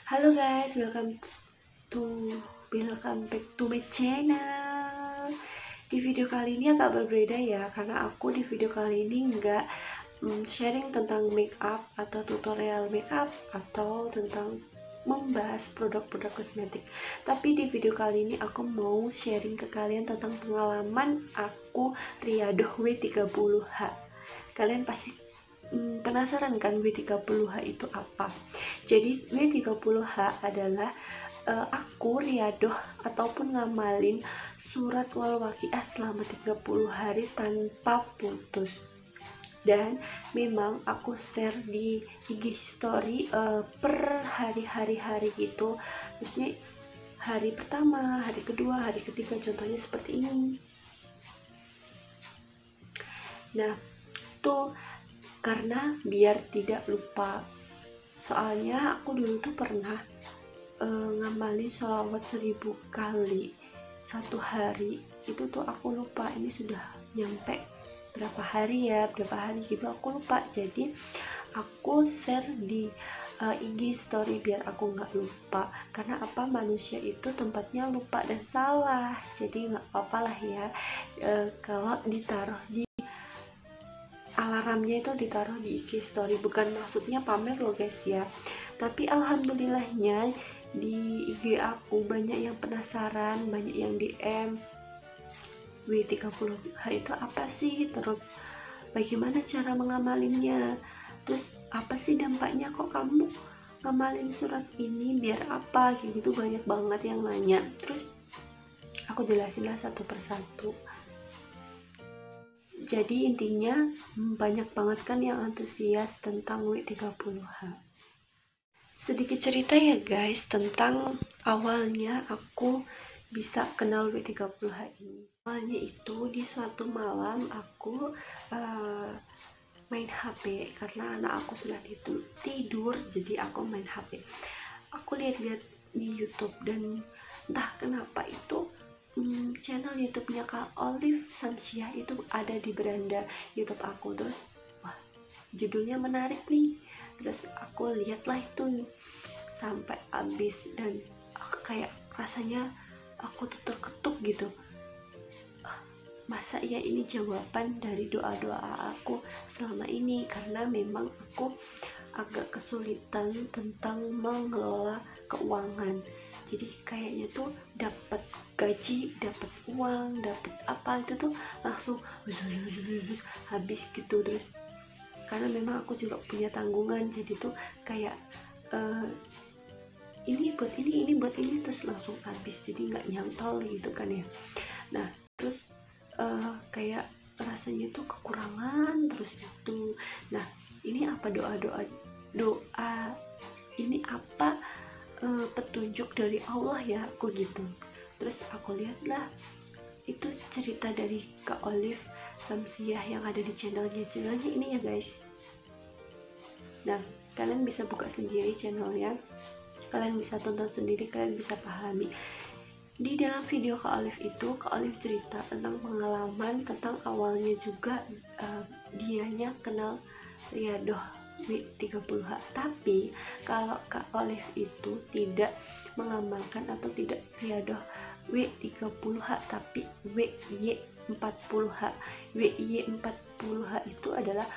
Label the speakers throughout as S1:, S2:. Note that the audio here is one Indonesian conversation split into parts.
S1: Halo guys, to welcome back to my channel. Di video kali ini agak berbeda ya, karena aku di video kali ini nggak sharing tentang make up atau tutorial make up atau tentang membahas produk-produk kosmetik. Tapi di video kali ini aku mau sharing ke kalian tentang pengalaman aku Riadoh W30H. Kalian pasti penasaran kan W30H itu apa? Jadi W30H adalah aku riadoh ataupun ngamalin surat wal waqiah selama 30 hari tanpa putus. Dan memang aku share di IG story per hari gitu, maksudnya hari pertama, hari kedua, hari ketiga, contohnya seperti ini. Nah, tuh karena biar tidak lupa, soalnya aku dulu tuh pernah ngamalin sholawat 1000 kali satu hari. Itu tuh aku lupa ini sudah nyampe berapa hari gitu, aku lupa. Jadi aku share di IG story biar aku nggak lupa, karena apa, manusia itu tempatnya lupa dan salah. Jadi nggak apa-apa lah ya kalau ditaruh di alarmnya, itu ditaruh di IG story. Bukan maksudnya pamer loh guys ya, tapi alhamdulillahnya di IG aku banyak yang penasaran, banyak yang DM, W30H itu apa sih, terus bagaimana cara mengamalinnya, terus apa sih dampaknya, kok kamu ngamalin surat ini biar apa, kayak gitu. Banyak banget yang nanya, terus aku jelasinlah satu persatu. Jadi intinya banyak banget kan yang antusias tentang W30H. Sedikit cerita ya guys tentang awalnya aku bisa kenal W30H ini. Awalnya itu di suatu malam aku main HP karena anak aku sudah tidur, jadi aku main HP. Aku lihat-lihat di YouTube dan entah kenapa itu channel YouTube-nya Kak Olive Samsiah itu ada di beranda YouTube aku. Terus wah, judulnya menarik nih, terus aku lihatlah itu sampai habis dan kayak rasanya aku tuh terketuk gitu. Masa ya ini jawaban dari doa-doa aku selama ini, karena memang aku agak kesulitan tentang mengelola keuangan. Jadi kayaknya tuh dapat gaji, dapat uang, dapat apa itu tuh langsung habis gitu. Terus karena memang aku juga punya tanggungan, jadi tuh kayak ini buat ini terus langsung habis, jadi nggak nyantol gitu kan ya. Nah terus kayak rasanya tuh kekurangan terus itu. Nah ini apa doa ini apa petunjuk dari Allah ya, aku gitu. Terus aku lihatlah itu cerita dari Kak Olive Samsiah yang ada di channelnya ini ya guys. Nah kalian bisa buka sendiri channelnya, kalian bisa tonton sendiri, kalian bisa pahami. Di dalam video Kak Olive itu, Kak Olive cerita tentang pengalaman, tentang awalnya juga dianya kenal Riadoh W30H. Tapi kalau Kak Olive itu tidak mengamalkan atau tidak Riadoh W30H, tapi WY40H. WY40H itu adalah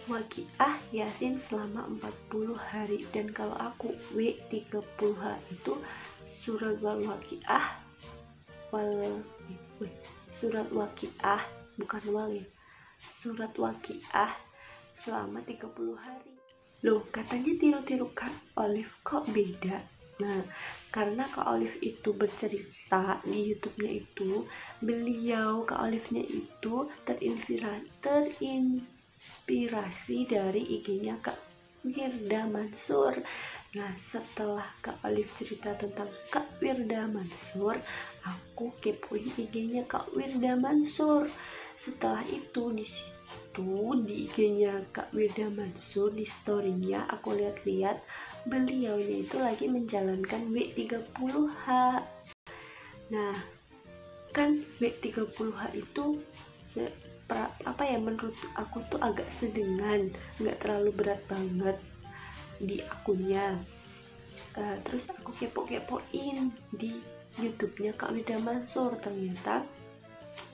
S1: waqiah yasin selama 40 hari. Dan kalau aku W30H itu surat wal waqiah surat waqiah, bukan wal ya, surat waqiah selama 30 hari. Loh, katanya tiru-tiru Kak Olive, kok beda? Nah, karena Kak Olive itu bercerita di YouTube-nya itu, beliau Kak Olive-nya itu terinspirasi dari IG-nya Kak Wirda Mansur. Nah, setelah Kak Olive cerita tentang Kak Wirda Mansur, aku kepoin IG-nya Kak Wirda Mansur. Setelah itu di IG-nya Kak Wirda Mansur, di story-nya aku lihat-lihat beliaunya itu lagi menjalankan W30H. Nah, kan W30H itu apa ya, menurut aku tuh agak sedengan, nggak terlalu berat banget di akunnya. Terus aku kepo-kepoin di YouTube-nya Kak Wida Mansur, ternyata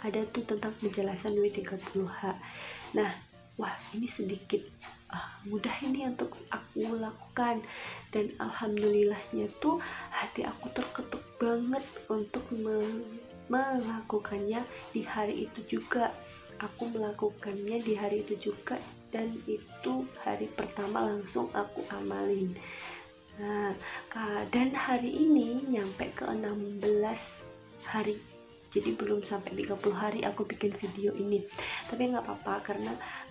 S1: ada tuh tentang penjelasan W30H. Nah, wah ini sedikit mudah ini untuk aku lakukan, dan alhamdulillahnya tuh hati aku terketuk banget untuk melakukannya di hari itu juga. Aku melakukannya di hari itu juga, dan itu hari pertama langsung aku amalin. Nah, dan hari ini nyampe ke 16 hari, jadi belum sampai 30 hari aku bikin video ini. Tapi nggak apa-apa,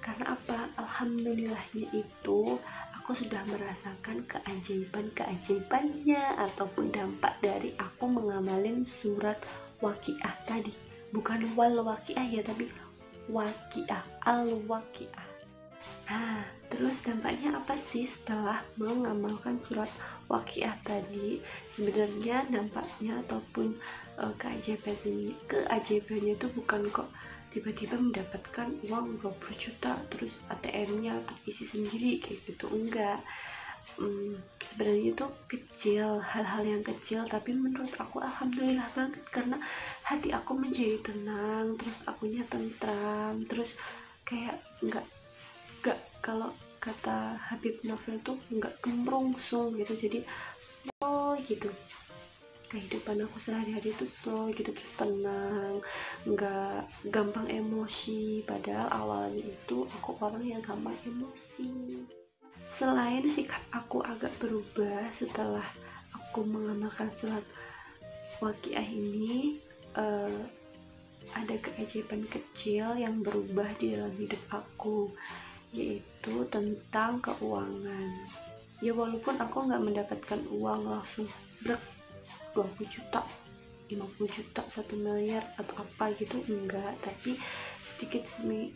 S1: karena apa, alhamdulillahnya itu aku sudah merasakan keajaibannya ataupun dampak dari aku mengamalin surat waqiah tadi. Bukan wal waqiah ya, tapi waqiah, al waqiah. Nah, terus dampaknya apa sih setelah mengamalkan surat waqiah tadi? Sebenarnya dampaknya ataupun keajaibannya itu bukan kok tiba-tiba mendapatkan uang 20 juta terus ATM-nya terisi sendiri kayak gitu, enggak. Sebenarnya itu kecil, hal-hal yang kecil, tapi menurut aku alhamdulillah banget, karena hati aku menjadi tenang, terus akunya tentram, terus kayak enggak, kalau kata Habib Novel tuh nggak kemrungsung gitu, jadi slow gitu. Kehidupan aku sehari-hari tuh slow gitu, terus tenang, nggak gampang emosi, padahal awalnya itu aku orang yang gampang emosi. Selain sikap aku agak berubah setelah aku mengamalkan surat waqiah ini, ada keajaiban kecil yang berubah di dalam hidup aku, yaitu tentang keuangan. Ya walaupun aku nggak mendapatkan uang langsung 20 juta, 50 juta, 1 miliar atau apa gitu, enggak, tapi sedikit demi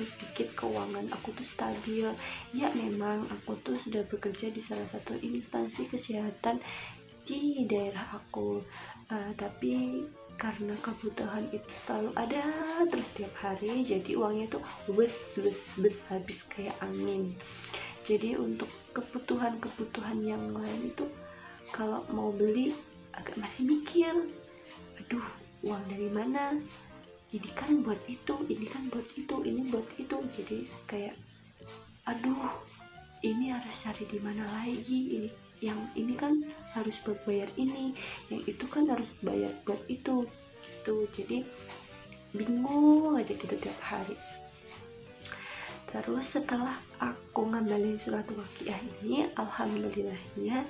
S1: sedikit keuangan aku tuh stabil. Ya memang aku tuh sudah bekerja di salah satu instansi kesehatan di daerah aku, tapi karena kebutuhan itu selalu ada terus tiap hari, jadi uangnya tuh bes habis kayak angin. Jadi untuk kebutuhan yang lain itu kalau mau beli agak masih mikir, aduh uang dari mana, ini kan buat itu, ini kan buat itu, ini buat itu. Jadi kayak aduh ini harus cari di mana lagi, yang ini kan harus buat bayar ini, yang itu kan harus bayar buat itu gitu. Jadi bingung aja gitu tiap hari. Terus setelah aku ngamalin surat waqiah ini, alhamdulillahnya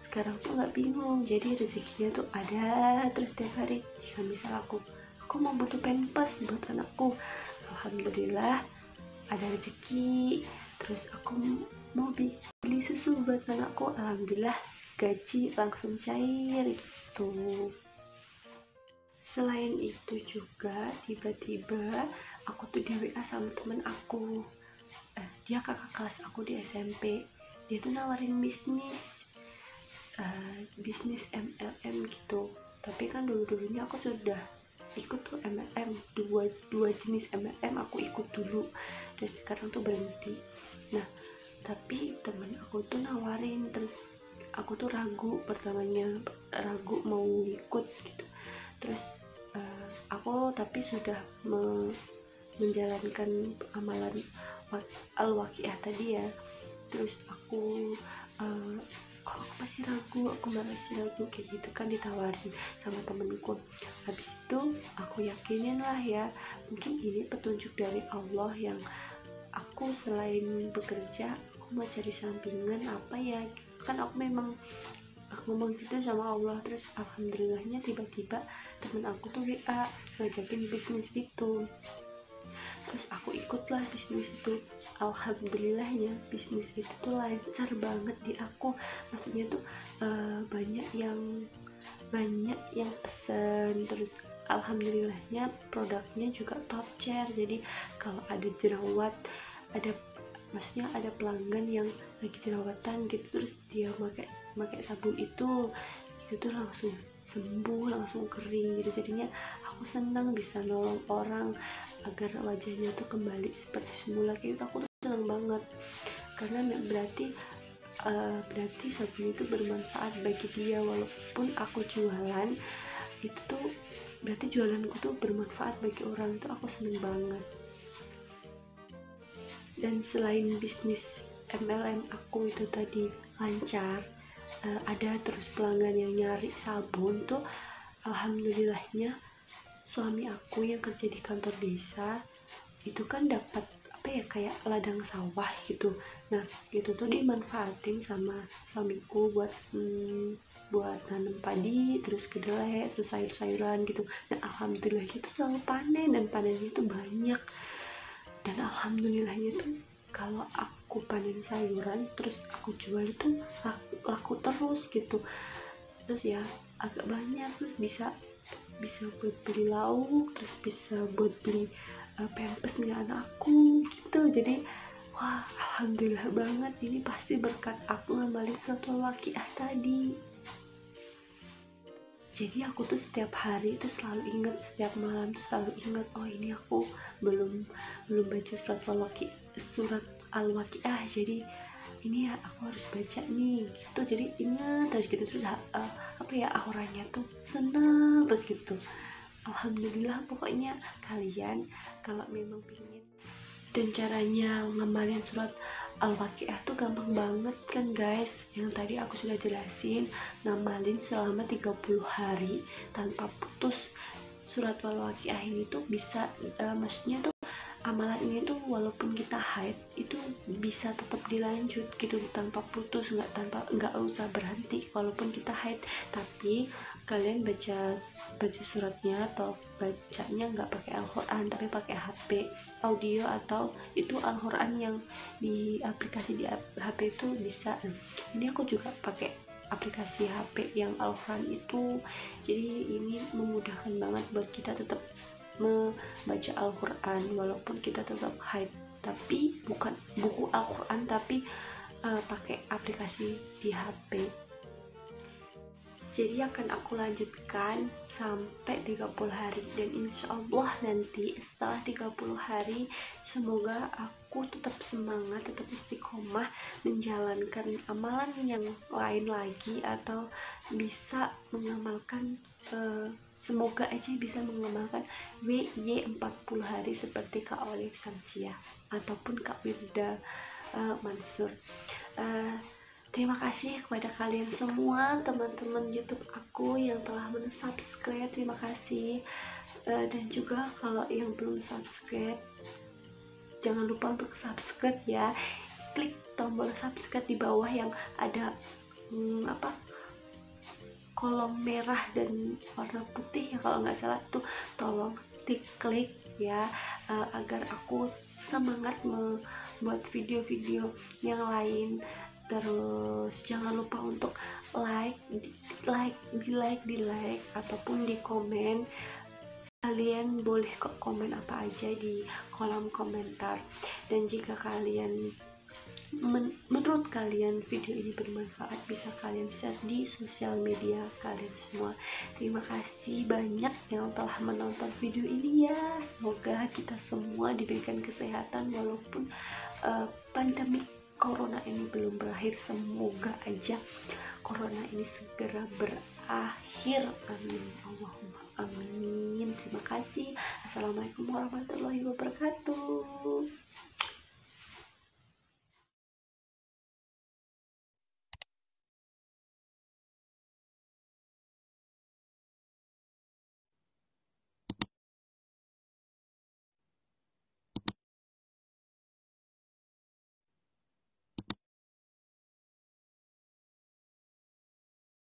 S1: sekarang tuh nggak bingung, jadi rezekinya tuh ada terus tiap hari. Jika misal aku mau butuh pampers buat anakku, alhamdulillah ada rezeki. Terus aku mau beli susu buat anakku, alhamdulillah gaji langsung cair gitu. Selain itu juga tiba-tiba aku tuh di WA sama temen aku, dia kakak kelas aku di SMP. Dia tuh nawarin bisnis MLM gitu. Tapi kan dulunya aku sudah ikut tuh MLM, dua jenis MLM aku ikut dulu, dan sekarang tuh berhenti. Nah tapi temen aku tuh nawarin, terus aku tuh pertamanya ragu mau ikut gitu. Terus aku tapi sudah menjalankan amalan al-waqiah tadi ya. Terus aku kok aku masih ragu kayak gitu kan, ditawarin sama temenku. Habis itu aku yakinin lah ya, mungkin ini petunjuk dari Allah yang aku selain bekerja aku mau cari sampingan apa ya kan. Aku memang ngomong gitu sama Allah. Terus alhamdulillahnya tiba-tiba temen aku tuh WA ngajakin bisnis itu. Terus aku ikutlah bisnis itu. Alhamdulillahnya bisnis itu tuh lancar banget di aku. Maksudnya tuh banyak yang pesen. Terus alhamdulillahnya produknya juga top chair. Jadi kalau ada jerawat, maksudnya ada pelanggan yang lagi jerawatan gitu, terus dia pakai sabun itu tuh langsung sembuh, langsung kering gitu. Jadinya aku senang bisa nolong orang agar wajahnya tuh kembali seperti semula kayak gitu. Aku tuh senang banget, karena berarti berarti sabun itu bermanfaat bagi dia. Walaupun aku jualan, itu tuh berarti jualanku tuh bermanfaat bagi orang, itu aku seneng banget. Dan selain bisnis MLM aku itu tadi lancar, ada terus pelanggan yang nyari sabun tuh, alhamdulillahnya suami aku yang kerja di kantor desa itu kan dapat apa ya, kayak ladang sawah gitu. Nah itu tuh dimanfaatin sama suamiku buat nanam padi, terus kedelai, terus sayur-sayuran gitu. Dan alhamdulillah itu selalu panen, dan panennya itu banyak. Dan alhamdulillahnya tuh kalau aku panen sayuran terus aku jual itu laku terus gitu. Terus ya agak banyak, terus bisa buat beli lauk, terus bisa buat beli pampers anakku gitu. Jadi wah, alhamdulillah banget, ini pasti berkat aku ngamalin surat Al-Waqiah tadi. Jadi aku tuh setiap hari tuh selalu ingat, setiap malam tuh selalu ingat, oh ini aku belum baca surat Al-Waqiah, jadi ini ya aku harus baca nih gitu. Jadi ingat terus gitu, terus apa ya, auranya tuh seneng terus gitu. Alhamdulillah. Pokoknya kalian kalau memang pingin, dan caranya ngamalin surat Al-Waqiah tuh gampang banget kan guys, yang tadi aku sudah jelasin. Ngamalin selama 30 hari tanpa putus. Surat Al-Waqiah ini tuh bisa maksudnya tuh amalan ini tuh walaupun kita haid itu bisa tetap dilanjut gitu tanpa putus, nggak usah berhenti walaupun kita haid. Tapi kalian baca suratnya atau bacanya nggak pakai Al-Quran tapi pakai HP audio, atau itu Al-Quran yang di aplikasi di HP itu bisa. Ini aku juga pakai aplikasi HP yang Al-Quran itu, jadi ini memudahkan banget buat kita tetap membaca Al-Quran walaupun kita tetap haid, tapi bukan buku Al-Quran tapi pakai aplikasi di HP. Jadi akan aku lanjutkan sampai 30 hari, dan insya Allah nanti setelah 30 hari semoga aku tetap semangat, tetap istiqomah menjalankan amalan yang lain lagi, atau bisa mengamalkan semoga aja bisa mengamalkan WY 40 hari seperti Kak Olive Samsia ataupun Kak Wirda Mansur. Terima kasih kepada kalian semua, teman-teman YouTube aku yang telah subscribe, terima kasih. Dan juga kalau yang belum subscribe, jangan lupa untuk subscribe ya. Klik tombol subscribe di bawah yang ada kolom merah dan warna putih ya kalau nggak salah, tuh tolong klik ya, agar aku semangat membuat video-video yang lain. Terus jangan lupa untuk di like ataupun di komen. Kalian boleh kok komen apa aja di kolom komentar. Dan jika kalian menurut kalian video ini bermanfaat, bisa kalian share di sosial media kalian semua. Terima kasih banyak yang telah menonton video ini ya. Semoga kita semua diberikan kesehatan walaupun pandemi Corona ini belum berakhir. Semoga aja Corona ini segera berakhir, amin, Allahumma amin. Terima kasih. Assalamualaikum warahmatullahi wabarakatuh.